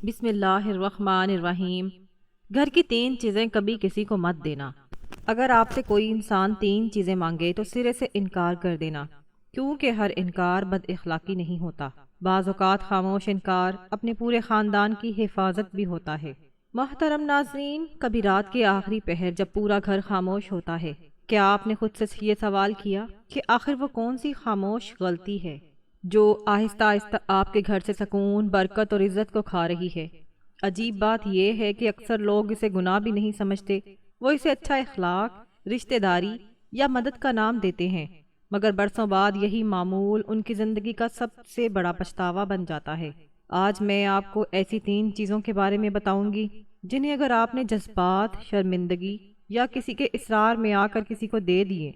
بسم اللہ الرحمن الرحیم۔ گھر کی 3 چیزیں کبھی کسی کو مت دینا۔ اگر آپ سے کوئی انسان 3 چیزیں مانگے تو سرے سے انکار کر دینا، کیونکہ ہر انکار بد اخلاقی نہیں ہوتا، بعض اوقات خاموش انکار اپنے پورے خاندان کی حفاظت بھی ہوتا ہے۔ محترم ناظرین، کبھی رات کے آخری پہر جب پورا گھر خاموش ہوتا ہے، کیا آپ نے خود سے یہ سوال کیا کہ آخر وہ کون سی خاموش غلطی ہے جو آہستہ آہستہ آپ کے گھر سے سکون، برکت اور عزت کو کھا رہی ہے؟ عجیب بات یہ ہے کہ اکثر لوگ اسے گناہ بھی نہیں سمجھتے، وہ اسے اچھا اخلاق، رشتہ داری یا مدد کا نام دیتے ہیں، مگر برسوں بعد یہی معمول ان کی زندگی کا سب سے بڑا پچھتاوا بن جاتا ہے۔ آج میں آپ کو ایسی 3 چیزوں کے بارے میں بتاؤں گی جنہیں اگر آپ نے جذبات، شرمندگی یا کسی کے اصرار میں آ کر کسی کو دے دیے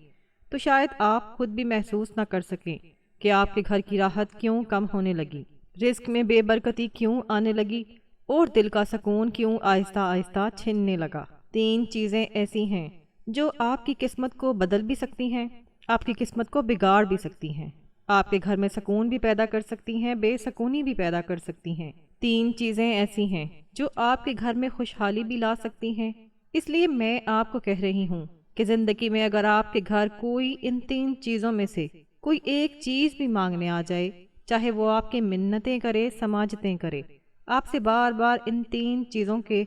تو شاید آپ خود بھی محسوس نہ کر سکیں کہ آپ کے گھر کی راحت کیوں کم ہونے لگی، رزق میں بے برکتی کیوں آنے لگی اور دل کا سکون کیوں آہستہ آہستہ چھننے لگا۔ 3 چیزیں ایسی ہیں جو آپ کی قسمت کو بدل بھی سکتی ہیں، آپ کی قسمت کو بگاڑ بھی سکتی ہیں، آپ کے گھر میں سکون بھی پیدا کر سکتی ہیں، بے سکونی بھی پیدا کر سکتی ہیں۔ 3 چیزیں ایسی ہیں جو آپ کے گھر میں خوشحالی بھی لا سکتی ہیں۔ اس لیے میں آپ کو کہہ رہی ہوں کہ زندگی میں اگر آپ کے گھر کوئی ان 3 چیزوں میں سے کوئی ایک چیز بھی مانگنے آ جائے، چاہے وہ آپ کے منتیں کرے، سماجتیں کرے، آپ سے بار بار ان 3 چیزوں کے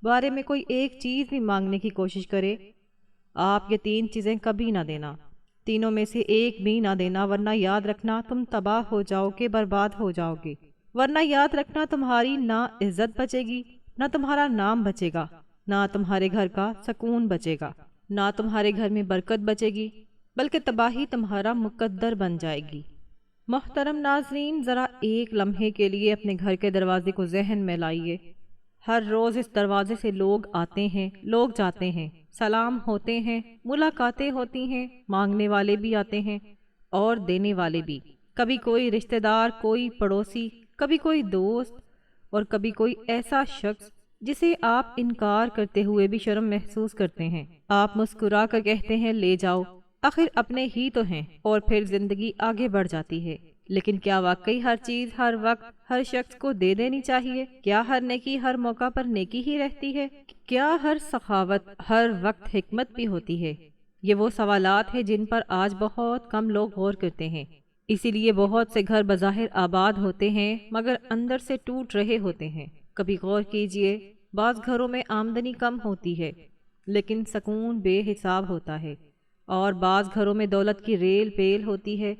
بارے میں کوئی ایک چیز بھی مانگنے کی کوشش کرے، آپ یہ 3 چیزیں کبھی نہ دینا، تینوں میں سے ایک بھی نہ دینا، ورنہ یاد رکھنا تم تباہ ہو جاؤ گے، برباد ہو جاؤ گے۔ ورنہ یاد رکھنا تمہاری نہ عزت بچے گی، نہ تمہارا نام بچے گا، نہ تمہارے گھر کا سکون بچے گا، نہ تمہارے گھر میں برکت بچے گی، بلکہ تباہی تمہارا مقدر بن جائے گی۔ محترم ناظرین، ذرا ایک لمحے کے لیے اپنے گھر کے دروازے کو ذہن میں لائیے۔ ہر روز اس دروازے سے لوگ آتے ہیں، لوگ جاتے ہیں، سلام ہوتے ہیں، ملاقاتیں ہوتی ہیں، مانگنے والے بھی آتے ہیں اور دینے والے بھی، کبھی کوئی رشتہ دار، کوئی پڑوسی، کبھی کوئی دوست اور کبھی کوئی ایسا شخص جسے آپ انکار کرتے ہوئے بھی شرم محسوس کرتے ہیں۔ آپ مسکرا کر کہتے ہیں لے جاؤ، آخر اپنے ہی تو ہیں، اور پھر زندگی آگے بڑھ جاتی ہے۔ لیکن کیا واقعی ہر چیز ہر وقت ہر شخص کو دے دینی چاہیے؟ کیا ہر نیکی ہر موقع پر نیکی ہی رہتی ہے؟ کیا ہر سخاوت ہر وقت حکمت بھی ہوتی ہے؟ یہ وہ سوالات ہیں جن پر آج بہت کم لوگ غور کرتے ہیں۔ اسی لیے بہت سے گھر بظاہر آباد ہوتے ہیں مگر اندر سے ٹوٹ رہے ہوتے ہیں۔ کبھی غور کیجئے، بعض گھروں میں آمدنی کم ہوتی ہے لیکن سکون بے حساب ہوتا ہے، اور بعض گھروں میں دولت کی ریل پیل ہوتی ہے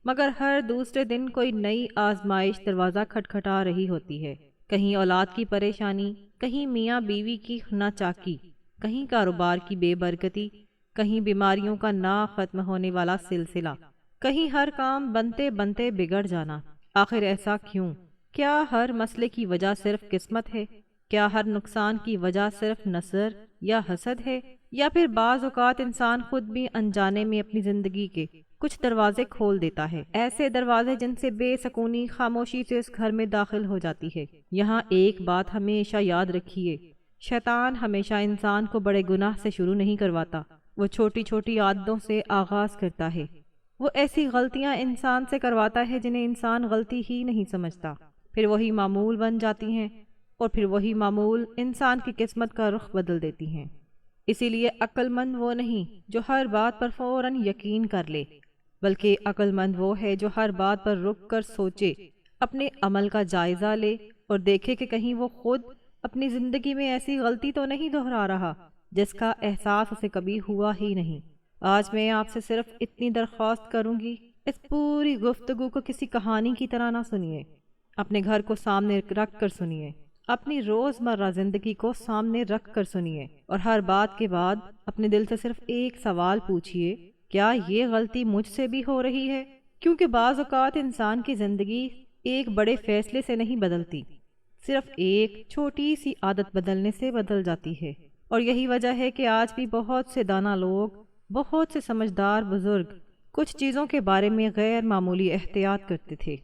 مگر ہر دوسرے دن کوئی نئی آزمائش دروازہ کھٹکھٹا رہی ہوتی ہے۔ کہیں اولاد کی پریشانی، کہیں میاں بیوی کی ناچاکی، کہیں کاروبار کی بے برکتی، کہیں بیماریوں کا نہ ختم ہونے والا سلسلہ، کہیں ہر کام بنتے بنتے بگڑ جانا۔ آخر ایسا کیوں؟ کیا ہر مسئلے کی وجہ صرف قسمت ہے؟ کیا ہر نقصان کی وجہ صرف نظر یا حسد ہے؟ یا پھر بعض اوقات انسان خود بھی انجانے میں اپنی زندگی کے کچھ دروازے کھول دیتا ہے، ایسے دروازے جن سے بے سکونی خاموشی سے اس گھر میں داخل ہو جاتی ہے۔ یہاں ایک بات ہمیشہ یاد رکھیے، شیطان ہمیشہ انسان کو بڑے گناہ سے شروع نہیں کرواتا، وہ چھوٹی چھوٹی عادتوں سے آغاز کرتا ہے۔ وہ ایسی غلطیاں انسان سے کرواتا ہے جنہیں انسان غلطی ہی نہیں سمجھتا، پھر وہی معمول بن جاتی ہیں اور پھر وہی معمول انسان کی قسمت کا رخ بدل دیتی ہیں۔ اسی لیے عقل مند وہ نہیں جو ہر بات پر فوراً یقین کر لے، بلکہ عقل مند وہ ہے جو ہر بات پر رک کر سوچے، اپنے عمل کا جائزہ لے اور دیکھے کہ کہیں وہ خود اپنی زندگی میں ایسی غلطی تو نہیں دہرا رہا جس کا احساس اسے کبھی ہوا ہی نہیں۔ آج میں آپ سے صرف اتنی درخواست کروں گی، اس پوری گفتگو کو کسی کہانی کی طرح نہ سنیے، اپنے گھر کو سامنے رکھ کر سنیے، اپنی روزمرہ زندگی کو سامنے رکھ کر سنیے، اور ہر بات کے بعد اپنے دل سے صرف ایک سوال پوچھئے، کیا یہ غلطی مجھ سے بھی ہو رہی ہے؟ کیونکہ بعض اوقات انسان کی زندگی ایک بڑے فیصلے سے نہیں بدلتی، صرف ایک چھوٹی سی عادت بدلنے سے بدل جاتی ہے۔ اور یہی وجہ ہے کہ آج بھی بہت سے دانا لوگ، بہت سے سمجھدار بزرگ کچھ چیزوں کے بارے میں غیر معمولی احتیاط کرتے تھے۔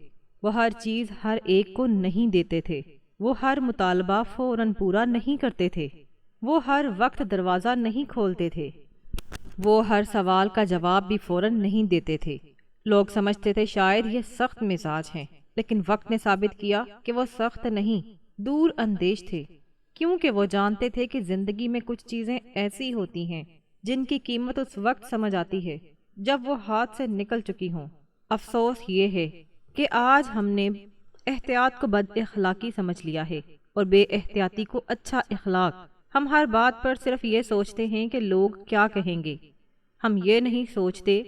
وہ ہر چیز ہر ایک کو نہیں دیتے تھے، وہ ہر مطالبہ فوراً پورا نہیں کرتے تھے، وہ ہر وقت دروازہ نہیں کھولتے تھے، وہ ہر سوال کا جواب بھی فوراً نہیں دیتے تھے۔ لوگ سمجھتے تھے شاید یہ سخت مزاج ہیں، لیکن وقت نے ثابت کیا کہ وہ سخت نہیں، دور اندیش تھے، کیونکہ وہ جانتے تھے کہ زندگی میں کچھ چیزیں ایسی ہوتی ہیں جن کی قیمت اس وقت سمجھ آتی ہے جب وہ ہاتھ سے نکل چکی ہوں۔ افسوس یہ ہے کہ آج ہم نے احتیاط کو بد اخلاقی سمجھ لیا ہے اور بے احتیاطی کو اچھا اخلاق۔ ہم ہر بات پر صرف یہ سوچتے ہیں کہ لوگ کیا کہیں گے، ہم یہ نہیں سوچتے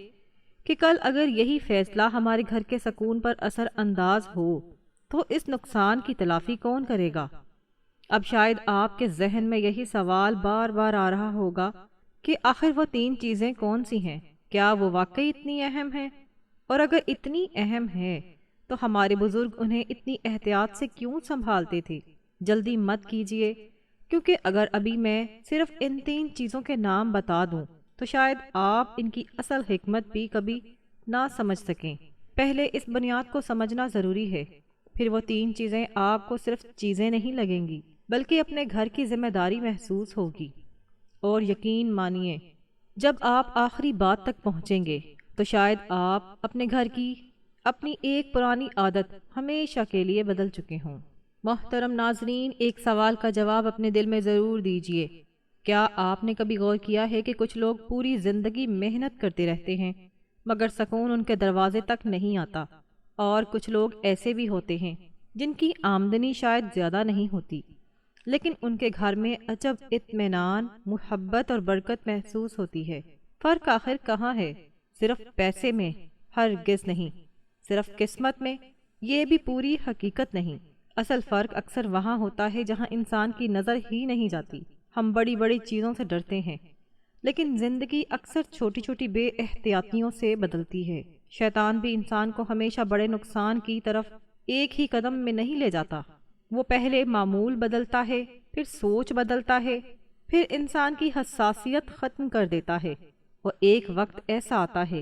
کہ کل اگر یہی فیصلہ ہمارے گھر کے سکون پر اثر انداز ہو تو اس نقصان کی تلافی کون کرے گا؟ اب شاید آپ کے ذہن میں یہی سوال بار بار آ رہا ہوگا کہ آخر وہ 3 چیزیں کون سی ہیں؟ کیا وہ واقعی اتنی اہم ہیں؟ اور اگر اتنی اہم ہے تو ہمارے بزرگ انہیں اتنی احتیاط سے کیوں سنبھالتے تھے؟ جلدی مت کیجیے، کیونکہ اگر ابھی میں صرف ان 3 چیزوں کے نام بتا دوں تو شاید آپ ان کی اصل حکمت بھی کبھی نہ سمجھ سکیں۔ پہلے اس بنیاد کو سمجھنا ضروری ہے، پھر وہ 3 چیزیں آپ کو صرف چیزیں نہیں لگیں گی بلکہ اپنے گھر کی ذمہ داری محسوس ہوگی۔ اور یقین مانیے، جب آپ آخری بات تک پہنچیں گے تو شاید آپ اپنے گھر کی اپنی ایک پرانی عادت ہمیشہ کے لیے بدل چکے ہوں۔ محترم ناظرین، ایک سوال کا جواب اپنے دل میں ضرور دیجئے۔ کیا آپ نے کبھی غور کیا ہے کہ کچھ لوگ پوری زندگی محنت کرتے رہتے ہیں مگر سکون ان کے دروازے تک نہیں آتا، اور کچھ لوگ ایسے بھی ہوتے ہیں جن کی آمدنی شاید زیادہ نہیں ہوتی لیکن ان کے گھر میں عجب اطمینان، محبت اور برکت محسوس ہوتی ہے۔ فرق آخر کہاں ہے؟ صرف پیسے میں؟ ہرگز نہیں۔ صرف قسمت میں؟ یہ بھی پوری حقیقت نہیں۔ اصل فرق اکثر وہاں ہوتا ہے جہاں انسان کی نظر ہی نہیں جاتی۔ ہم بڑی بڑی چیزوں سے ڈرتے ہیں لیکن زندگی اکثر چھوٹی چھوٹی بے احتیاطیوں سے بدلتی ہے۔ شیطان بھی انسان کو ہمیشہ بڑے نقصان کی طرف ایک ہی قدم میں نہیں لے جاتا۔ وہ پہلے معمول بدلتا ہے، پھر سوچ بدلتا ہے، پھر انسان کی حساسیت ختم کر دیتا ہے، اور ایک وقت ایسا آتا ہے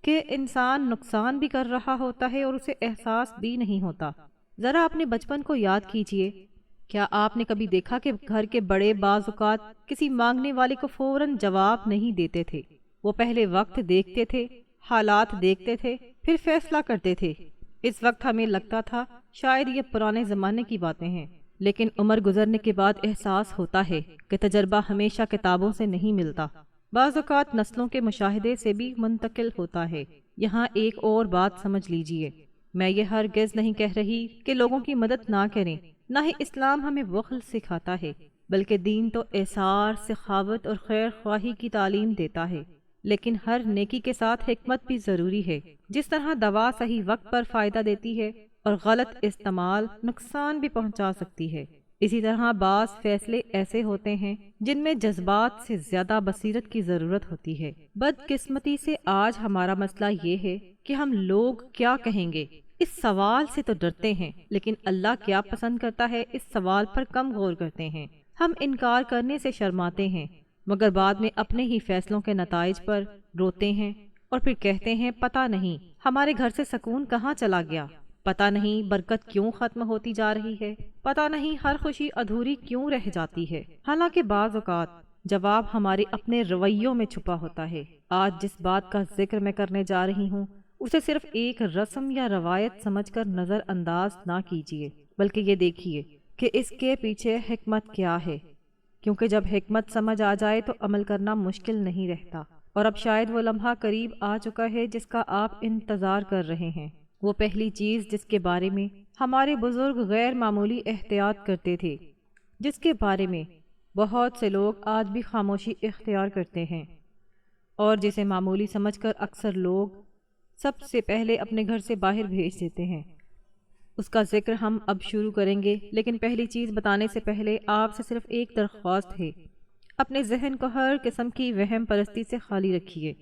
کہ انسان نقصان بھی کر رہا ہوتا ہے اور اسے احساس بھی نہیں ہوتا۔ ذرا اپنے بچپن کو یاد کیجئے، کیا آپ نے کبھی دیکھا کہ گھر کے بڑے بعض اوقات کسی مانگنے والے کو فوراً جواب نہیں دیتے تھے؟ وہ پہلے وقت دیکھتے تھے، حالات دیکھتے تھے، پھر فیصلہ کرتے تھے۔ اس وقت ہمیں لگتا تھا شاید یہ پرانے زمانے کی باتیں ہیں، لیکن عمر گزرنے کے بعد احساس ہوتا ہے کہ تجربہ ہمیشہ کتابوں سے نہیں ملتا، بعض اوقات نسلوں کے مشاہدے سے بھی منتقل ہوتا ہے۔ یہاں ایک اور بات سمجھ لیجئے، میں یہ ہرگز نہیں کہہ رہی کہ لوگوں کی مدد نہ کریں، نہ ہی اسلام ہمیں بخل سکھاتا ہے، بلکہ دین تو اعصار، سخاوت اور خیر خواہی کی تعلیم دیتا ہے۔ لیکن ہر نیکی کے ساتھ حکمت بھی ضروری ہے۔ جس طرح دوا صحیح وقت پر فائدہ دیتی ہے اور غلط استعمال نقصان بھی پہنچا سکتی ہے، اسی طرح بعض فیصلے ایسے ہوتے ہیں جن میں جذبات سے زیادہ بصیرت کی ضرورت ہوتی ہے۔ بدقسمتی سے آج ہمارا مسئلہ یہ ہے کہ ہم لوگ کیا کہیں گے اس سوال سے تو ڈرتے ہیں، لیکن اللہ کیا پسند کرتا ہے اس سوال پر کم غور کرتے ہیں۔ ہم انکار کرنے سے شرماتے ہیں مگر بعد میں اپنے ہی فیصلوں کے نتائج پر روتے ہیں اور پھر کہتے ہیں پتہ نہیں ہمارے گھر سے سکون کہاں چلا گیا، پتہ نہیں برکت کیوں ختم ہوتی جا رہی ہے، پتہ نہیں ہر خوشی ادھوری کیوں رہ جاتی ہے۔ حالانکہ بعض اوقات جواب ہمارے اپنے رویوں میں چھپا ہوتا ہے۔ آج جس بات کا ذکر میں کرنے جا رہی ہوں اسے صرف ایک رسم یا روایت سمجھ کر نظر انداز نہ کیجیے، بلکہ یہ دیکھیے کہ اس کے پیچھے حکمت کیا ہے، کیونکہ جب حکمت سمجھ آ جائے تو عمل کرنا مشکل نہیں رہتا۔ اور اب شاید وہ لمحہ قریب آ چکا ہے جس کا آپ انتظار کر رہے ہیں، وہ پہلی چیز جس کے بارے میں ہمارے بزرگ غیر معمولی احتیاط کرتے تھے، جس کے بارے میں بہت سے لوگ آج بھی خاموشی اختیار کرتے ہیں، اور جسے معمولی سمجھ کر اکثر لوگ سب سے پہلے اپنے گھر سے باہر بھیج دیتے ہیں۔ اس کا ذکر ہم اب شروع کریں گے، لیکن پہلی چیز بتانے سے پہلے آپ سے صرف ایک درخواست ہے، اپنے ذہن کو ہر قسم کی وہم پرستی سے خالی رکھیے،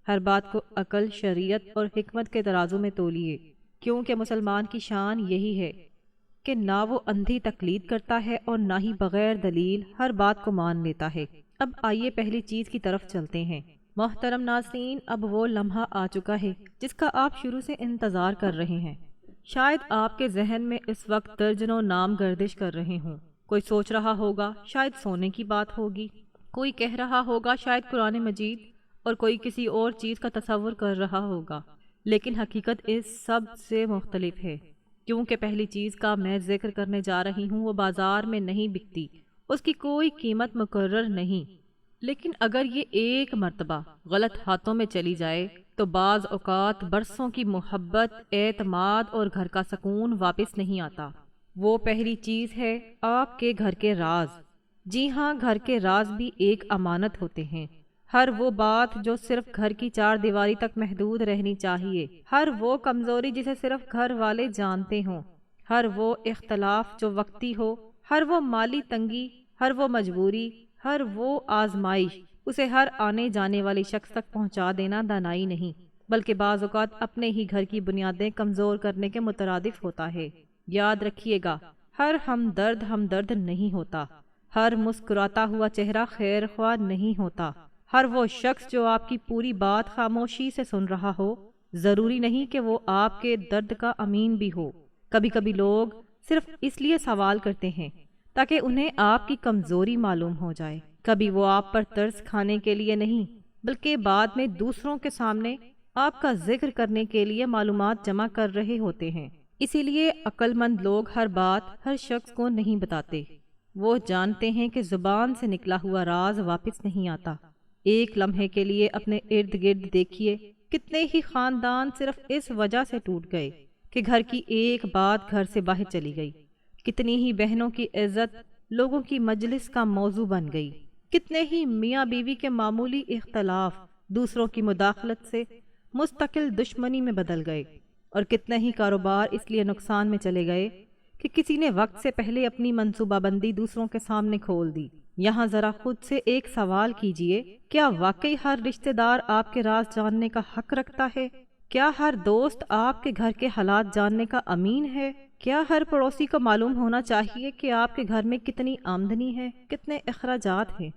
ہر بات کو عقل، شریعت اور حکمت کے ترازو میں تولیے، کیونکہ مسلمان کی شان یہی ہے کہ نہ وہ اندھی تقلید کرتا ہے اور نہ ہی بغیر دلیل ہر بات کو مان لیتا ہے۔ اب آئیے پہلی چیز کی طرف چلتے ہیں۔ محترم ناظرین، اب وہ لمحہ آ چکا ہے جس کا آپ شروع سے انتظار کر رہے ہیں۔ شاید آپ کے ذہن میں اس وقت درجنوں نام گردش کر رہے ہوں۔ کوئی سوچ رہا ہوگا شاید سونے کی بات ہوگی، کوئی کہہ رہا ہوگا شاید قرآن مجید، اور کوئی کسی اور چیز کا تصور کر رہا ہوگا، لیکن حقیقت اس سب سے مختلف ہے۔ کیونکہ پہلی چیز کا میں ذکر کرنے جا رہی ہوں وہ بازار میں نہیں بکتی، اس کی کوئی قیمت مقرر نہیں، لیکن اگر یہ ایک مرتبہ غلط ہاتھوں میں چلی جائے تو بعض اوقات برسوں کی محبت، اعتماد اور گھر کا سکون واپس نہیں آتا۔ وہ پہلی چیز ہے آپ کے گھر کے راز۔ جی ہاں، گھر کے راز بھی ایک امانت ہوتے ہیں۔ ہر وہ بات جو صرف گھر کی چار دیواری تک محدود رہنی چاہیے، ہر وہ کمزوری جسے صرف گھر والے جانتے ہوں، ہر وہ اختلاف جو وقتی ہو، ہر وہ مالی تنگی، ہر وہ مجبوری، ہر وہ آزمائش، اسے ہر آنے جانے والی شخص تک پہنچا دینا دانائی نہیں، بلکہ بعض اوقات اپنے ہی گھر کی بنیادیں کمزور کرنے کے مترادف ہوتا ہے۔ یاد رکھیے گا، ہر ہمدرد نہیں ہوتا، ہر مسکراتا ہوا چہرہ خیر خواہ نہیں ہوتا، ہر وہ شخص جو آپ کی پوری بات خاموشی سے سن رہا ہو ضروری نہیں کہ وہ آپ کے درد کا امین بھی ہو۔ کبھی کبھی لوگ صرف اس لیے سوال کرتے ہیں تاکہ انہیں آپ کی کمزوری معلوم ہو جائے، کبھی وہ آپ پر ترس کھانے کے لیے نہیں بلکہ بعد میں دوسروں کے سامنے آپ کا ذکر کرنے کے لیے معلومات جمع کر رہے ہوتے ہیں۔ اسی لیے عقل مند لوگ ہر بات ہر شخص کو نہیں بتاتے، وہ جانتے ہیں کہ زبان سے نکلا ہوا راز واپس نہیں آتا۔ ایک لمحے کے لیے اپنے ارد گرد دیکھیے، کتنے ہی خاندان صرف اس وجہ سے ٹوٹ گئے کہ گھر کی ایک بات گھر سے باہر چلی گئی، کتنی ہی بہنوں کی عزت لوگوں کی مجلس کا موضوع بن گئی، کتنے ہی میاں بیوی کے معمولی اختلاف دوسروں کی مداخلت سے مستقل دشمنی میں بدل گئے، اور کتنے ہی کاروبار اس لیے نقصان میں چلے گئے کہ کسی نے وقت سے پہلے اپنی منصوبہ بندی دوسروں کے سامنے کھول دی۔ یہاں ذرا خود سے ایک سوال کیجئے، کیا واقعی ہر رشتہ دار آپ کے راز جاننے کا حق رکھتا ہے؟ کیا ہر دوست آپ کے گھر کے حالات جاننے کا امین ہے؟ کیا ہر پڑوسی کو معلوم ہونا چاہیے کہ آپ کے گھر میں کتنی آمدنی ہے، کتنے اخراجات ہیں،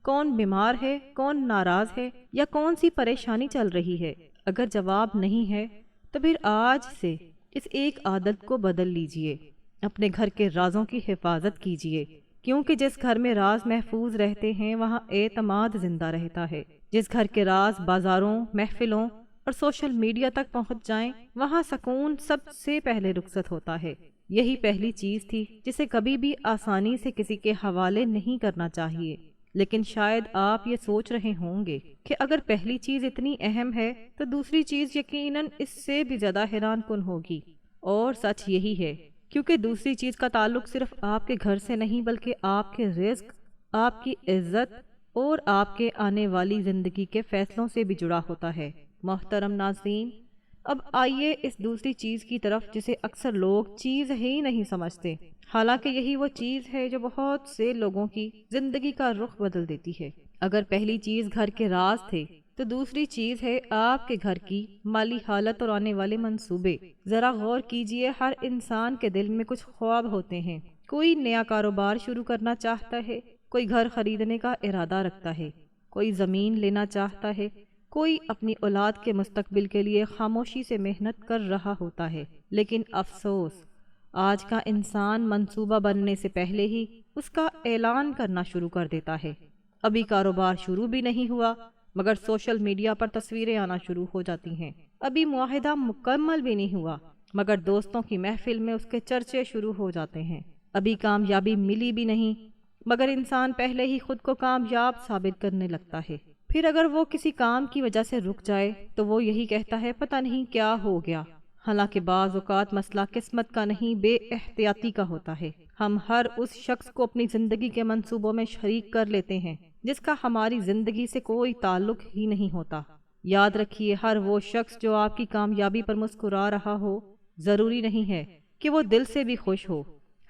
کون بیمار ہے، کون ناراض ہے، یا کون سی پریشانی چل رہی ہے؟ اگر جواب نہیں ہے تو پھر آج سے اس ایک عادت کو بدل لیجئے، اپنے گھر کے رازوں کی حفاظت کیجئے، کیونکہ جس گھر میں راز محفوظ رہتے ہیں وہاں اعتماد زندہ رہتا ہے۔ جس گھر کے راز بازاروں، محفلوں اور سوشل میڈیا تک پہنچ جائیں وہاں سکون سب سے پہلے رخصت ہوتا ہے۔ یہی پہلی چیز تھی جسے کبھی بھی آسانی سے کسی کے حوالے نہیں کرنا چاہیے، لیکن شاید آپ یہ سوچ رہے ہوں گے کہ اگر پہلی چیز اتنی اہم ہے تو دوسری چیز یقیناً اس سے بھی زیادہ حیران کن ہوگی، اور سچ یہی ہے، کیونکہ دوسری چیز کا تعلق صرف آپ کے گھر سے نہیں بلکہ آپ کے رزق، آپ کی عزت اور آپ کے آنے والی زندگی کے فیصلوں سے بھی جڑا ہوتا ہے۔ محترم ناظرین، اب آئیے اس دوسری چیز کی طرف جسے اکثر لوگ چیز ہی نہیں سمجھتے، حالانکہ یہی وہ چیز ہے جو بہت سے لوگوں کی زندگی کا رخ بدل دیتی ہے۔ اگر پہلی چیز گھر کے راز تھے تو دوسری چیز ہے آپ کے گھر کی مالی حالت اور آنے والے منصوبے۔ ذرا غور کیجئے، ہر انسان کے دل میں کچھ خواب ہوتے ہیں، کوئی نیا کاروبار شروع کرنا چاہتا ہے، کوئی گھر خریدنے کا ارادہ رکھتا ہے، کوئی زمین لینا چاہتا ہے، کوئی اپنی اولاد کے مستقبل کے لیے خاموشی سے محنت کر رہا ہوتا ہے، لیکن افسوس آج کا انسان منصوبہ بننے سے پہلے ہی اس کا اعلان کرنا شروع کر دیتا ہے۔ ابھی کاروبار شروع بھی نہیں ہوا مگر سوشل میڈیا پر تصویریں آنا شروع ہو جاتی ہیں، ابھی معاہدہ مکمل بھی نہیں ہوا مگر دوستوں کی محفل میں اس کے چرچے شروع ہو جاتے ہیں، ابھی کامیابی ملی بھی نہیں مگر انسان پہلے ہی خود کو کامیاب ثابت کرنے لگتا ہے۔ پھر اگر وہ کسی کام کی وجہ سے رک جائے تو وہ یہی کہتا ہے پتہ نہیں کیا ہو گیا، حالانکہ بعض اوقات مسئلہ قسمت کا نہیں بے احتیاطی کا ہوتا ہے۔ ہم ہر اس شخص کو اپنی زندگی کے منصوبوں میں شریک کر لیتے ہیں جس کا ہماری زندگی سے کوئی تعلق ہی نہیں ہوتا۔ یاد رکھیے، ہر وہ شخص جو آپ کی کامیابی پر مسکرا رہا ہو ضروری نہیں ہے کہ وہ دل سے بھی خوش ہو،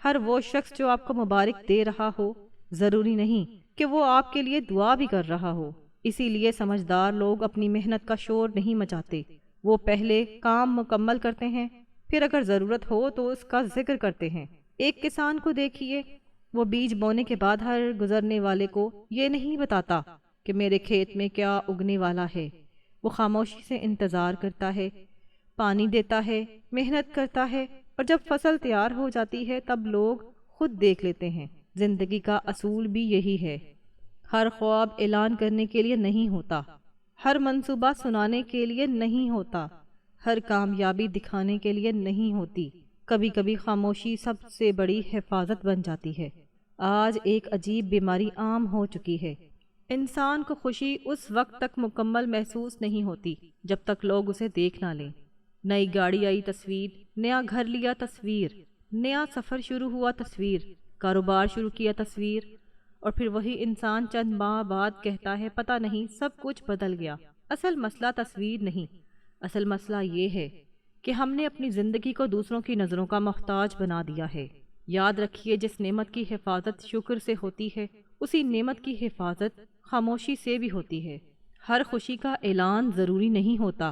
ہر وہ شخص جو آپ کو مبارک دے رہا ہو ضروری نہیں کہ وہ آپ کے لیے دعا بھی کر رہا ہو۔ اسی لیے سمجھدار لوگ اپنی محنت کا شور نہیں مچاتے، وہ پہلے کام مکمل کرتے ہیں، پھر اگر ضرورت ہو تو اس کا ذکر کرتے ہیں۔ ایک کسان کو دیکھیے، وہ بیج بونے کے بعد ہر گزرنے والے کو یہ نہیں بتاتا کہ میرے کھیت میں کیا اگنے والا ہے، وہ خاموشی سے انتظار کرتا ہے، پانی دیتا ہے، محنت کرتا ہے، اور جب فصل تیار ہو جاتی ہے تب لوگ خود دیکھ لیتے ہیں۔ زندگی کا اصول بھی یہی ہے، ہر خواب اعلان کرنے کے لیے نہیں ہوتا، ہر منصوبہ سنانے کے لیے نہیں ہوتا، ہر کامیابی دکھانے کے لیے نہیں ہوتی، کبھی کبھی خاموشی سب سے بڑی حفاظت بن جاتی ہے۔ آج ایک عجیب بیماری عام ہو چکی ہے۔ انسان کو خوشی اس وقت تک مکمل محسوس نہیں ہوتی جب تک لوگ اسے دیکھ نہ لیں۔ نئی گاڑی آئی تصویر، نیا گھر لیا تصویر، نیا سفر شروع ہوا تصویر، کاروبار شروع کیا تصویر، اور پھر وہی انسان چند ماہ بعد کہتا ہے پتہ نہیں سب کچھ بدل گیا۔ اصل مسئلہ تصویر نہیں، اصل مسئلہ یہ ہے کہ ہم نے اپنی زندگی کو دوسروں کی نظروں کا محتاج بنا دیا ہے۔ یاد رکھیے جس نعمت کی حفاظت شکر سے ہوتی ہے، اسی نعمت کی حفاظت خاموشی سے بھی ہوتی ہے۔ ہر خوشی کا اعلان ضروری نہیں ہوتا،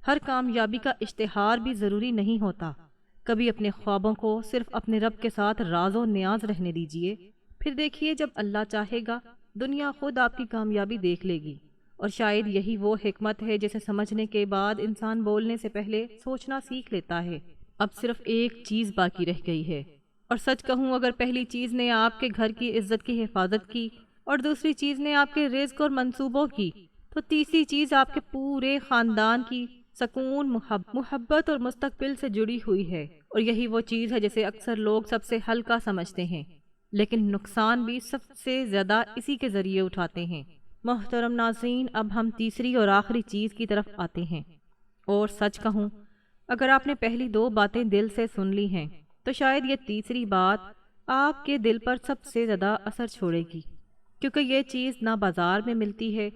ہر کامیابی کا اشتہار بھی ضروری نہیں ہوتا۔ کبھی اپنے خوابوں کو صرف اپنے رب کے ساتھ راز و نیاز رہنے دیجیے، پھر دیکھیے جب اللہ چاہے گا دنیا خود آپ کی کامیابی دیکھ لے گی۔ اور شاید یہی وہ حکمت ہے جسے سمجھنے کے بعد انسان بولنے سے پہلے سوچنا سیکھ لیتا ہے۔ اب صرف ایک چیز باقی رہ گئی ہے، اور سچ کہوں اگر پہلی چیز نے آپ کے گھر کی عزت کی حفاظت کی اور دوسری چیز نے آپ کے رزق اور منصوبوں کی، تو تیسری چیز آپ کے پورے خاندان کی سکون، محبت اور مستقبل سے جڑی ہوئی ہے۔ اور یہی وہ چیز ہے جسے اکثر لوگ سب سے ہلکا سمجھتے ہیں، لیکن نقصان بھی سب سے زیادہ اسی کے ذریعے اٹھاتے ہیں۔ محترم ناظرین، اب ہم تیسری اور آخری چیز کی طرف آتے ہیں، اور سچ کہوں اگر آپ نے پہلی دو باتیں دل سے سن لی ہیں تو شاید یہ تیسری بات آپ کے دل پر سب سے زیادہ اثر چھوڑے گی، کیونکہ یہ چیز نہ بازار میں ملتی ہے،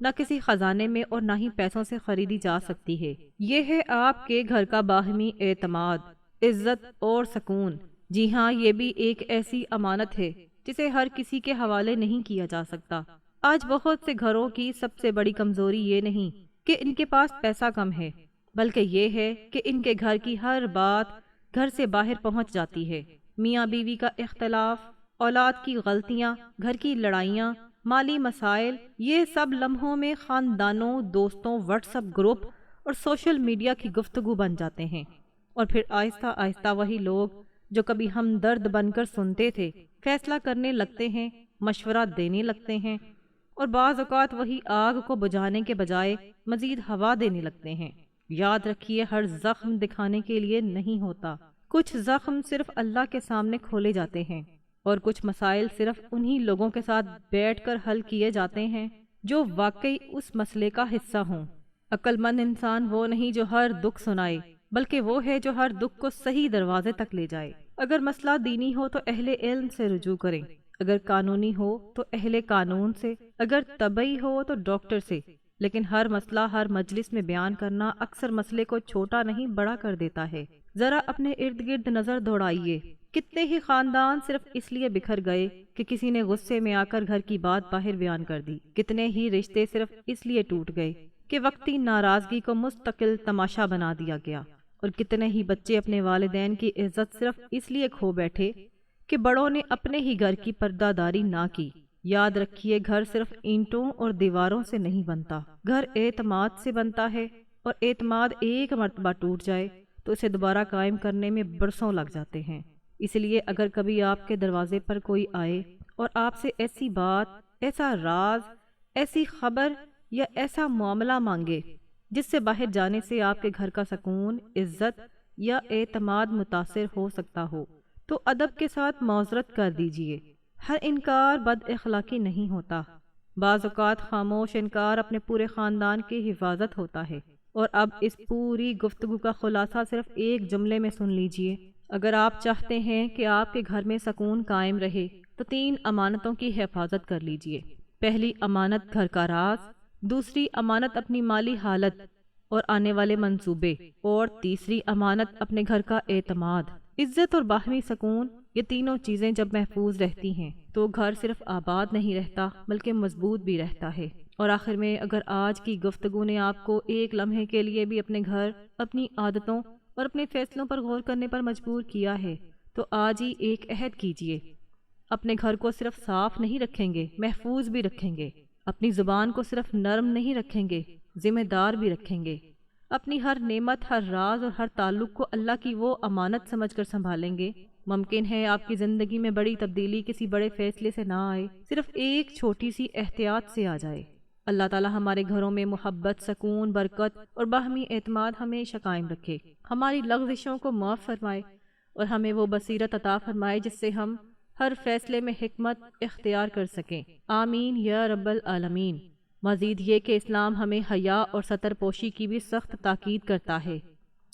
نہ کسی خزانے میں، اور نہ ہی پیسوں سے خریدی جا سکتی ہے۔ یہ ہے آپ کے گھر کا باہمی اعتماد، عزت اور سکون۔ جی ہاں، یہ بھی ایک ایسی امانت ہے جسے ہر کسی کے حوالے نہیں کیا جا سکتا۔ آج بہت سے گھروں کی سب سے بڑی کمزوری یہ نہیں کہ ان کے پاس پیسہ کم ہے، بلکہ یہ ہے کہ ان کے گھر کی ہر بات گھر سے باہر پہنچ جاتی ہے۔ میاں بیوی کا اختلاف، اولاد کی غلطیاں، گھر کی لڑائیاں، مالی مسائل، یہ سب لمحوں میں خاندانوں، دوستوں، واٹس ایپ گروپ اور سوشل میڈیا کی گفتگو بن جاتے ہیں۔ اور پھر آہستہ آہستہ وہی لوگ جو کبھی ہمدرد بن کر سنتے تھے، فیصلہ کرنے لگتے ہیں، مشورہ دینے لگتے ہیں، اور بعض اوقات وہی آگ کو بجھانے کے بجائے مزید ہوا دینے لگتے ہیں۔ یاد رکھیے ہر زخم دکھانے کے لیے نہیں ہوتا، کچھ زخم صرف اللہ کے سامنے کھولے جاتے ہیں، اور کچھ مسائل صرف انہی لوگوں کے ساتھ بیٹھ کر حل کیے جاتے ہیں جو واقعی اس مسئلے کا حصہ ہوں۔ عقل مند انسان وہ نہیں جو ہر دکھ سنائے، بلکہ وہ ہے جو ہر دکھ کو صحیح دروازے تک لے جائے۔ اگر مسئلہ دینی ہو تو اہل علم سے رجوع کریں، اگر قانونی ہو تو اہل قانون سے، اگر طبعی ہو تو ڈاکٹر سے۔ لیکن ہر مسئلہ ہر مجلس میں بیان کرنا اکثر مسئلے کو چھوٹا نہیں بڑا کر دیتا ہے۔ ذرا اپنے ارد گرد نظر دوڑائیے، کتنے ہی خاندان صرف اس لیے بکھر گئے کہ کسی نے غصے میں آ کر گھر کی بات باہر بیان کر دی، کتنے ہی رشتے صرف اس لیے ٹوٹ گئے کہ وقتی ناراضگی کو مستقل تماشا بنا دیا گیا، اور کتنے ہی بچے اپنے والدین کی عزت صرف اس لیے کھو بیٹھے کہ بڑوں نے اپنے ہی گھر کی پردہ داری نہ کی۔ یاد رکھیے گھر صرف اینٹوں اور دیواروں سے نہیں بنتا، گھر اعتماد سے بنتا ہے، اور اعتماد ایک مرتبہ ٹوٹ جائے تو اسے دوبارہ قائم کرنے میں برسوں لگ جاتے ہیں۔ اس لیے اگر کبھی آپ کے دروازے پر کوئی آئے اور آپ سے ایسی بات، ایسا راز، ایسی خبر یا ایسا معاملہ مانگے جس سے باہر جانے سے آپ کے گھر کا سکون، عزت یا اعتماد متاثر ہو سکتا ہو، تو ادب کے ساتھ معذرت کر دیجیے۔ ہر انکار بد اخلاقی نہیں ہوتا، بعض اوقات خاموش انکار اپنے پورے خاندان کی حفاظت ہوتا ہے۔ اور اب اس پوری گفتگو کا خلاصہ صرف ایک جملے میں سن لیجیے۔ اگر آپ چاہتے ہیں کہ آپ کے گھر میں سکون قائم رہے تو 3 امانتوں کی حفاظت کر لیجیے۔ پہلی امانت گھر کا راز، دوسری امانت اپنی مالی حالت اور آنے والے منصوبے، اور تیسری امانت اپنے گھر کا اعتماد، عزت اور باہمی سکون۔ یہ تینوں چیزیں جب محفوظ رہتی ہیں تو گھر صرف آباد نہیں رہتا بلکہ مضبوط بھی رہتا ہے۔ اور آخر میں اگر آج کی گفتگو نے آپ کو ایک لمحے کے لیے بھی اپنے گھر، اپنی عادتوں اور اپنے فیصلوں پر غور کرنے پر مجبور کیا ہے تو آج ہی ایک عہد کیجیے، اپنے گھر کو صرف صاف نہیں رکھیں گے، محفوظ بھی رکھیں گے۔ اپنی زبان کو صرف نرم نہیں رکھیں گے، ذمہ دار بھی رکھیں گے۔ اپنی ہر نعمت، ہر راز اور ہر تعلق کو اللہ کی وہ امانت سمجھ کر سنبھالیں گے۔ ممکن ہے آپ کی زندگی میں بڑی تبدیلی کسی بڑے فیصلے سے نہ آئے، صرف ایک چھوٹی سی احتیاط سے آ جائے۔ اللہ تعالی ہمارے گھروں میں محبت، سکون، برکت اور باہمی اعتماد ہمیشہ قائم رکھے، ہماری لغزشوں کو معاف فرمائے اور ہمیں وہ بصیرت عطا فرمائے جس سے ہم ہر فیصلے میں حکمت اختیار کر سکیں۔ آمین یا رب العالمین۔ مزید یہ کہ اسلام ہمیں حیا اور ستر پوشی کی بھی سخت تاکید کرتا ہے۔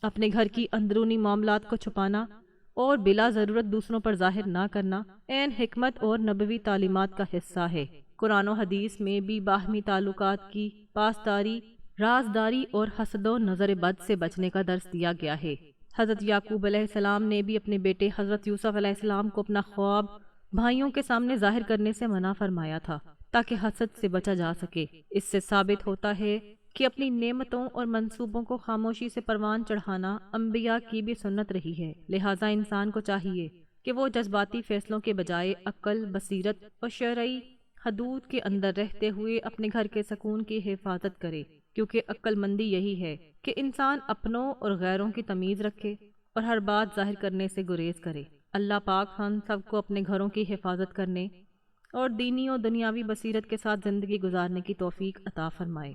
اپنے گھر کی اندرونی معاملات کو چھپانا اور بلا ضرورت دوسروں پر ظاہر نہ کرنا عین حکمت اور نبوی تعلیمات کا حصہ ہے۔ قرآن و حدیث میں بھی باہمی تعلقات کی پاسداری، رازداری اور حسد و نظر بد سے بچنے کا درس دیا گیا ہے۔ حضرت یعقوب علیہ السلام نے بھی اپنے بیٹے حضرت یوسف علیہ السلام کو اپنا خواب بھائیوں کے سامنے ظاہر کرنے سے منع فرمایا تھا تاکہ حسد سے بچا جا سکے۔ اس سے ثابت ہوتا ہے کہ اپنی نعمتوں اور منصوبوں کو خاموشی سے پروان چڑھانا انبیاء کی بھی سنت رہی ہے۔ لہٰذا انسان کو چاہیے کہ وہ جذباتی فیصلوں کے بجائے عقل، بصیرت اور شرعی حدود کے اندر رہتے ہوئے اپنے گھر کے سکون کی حفاظت کرے، کیونکہ عقل مندی یہی ہے کہ انسان اپنوں اور غیروں کی تمیز رکھے اور ہر بات ظاہر کرنے سے گریز کرے۔ اللہ پاک ہم سب کو اپنے گھروں کی حفاظت کرنے اور دینی و دنیاوی بصیرت کے ساتھ زندگی گزارنے کی توفیق عطا فرمائے۔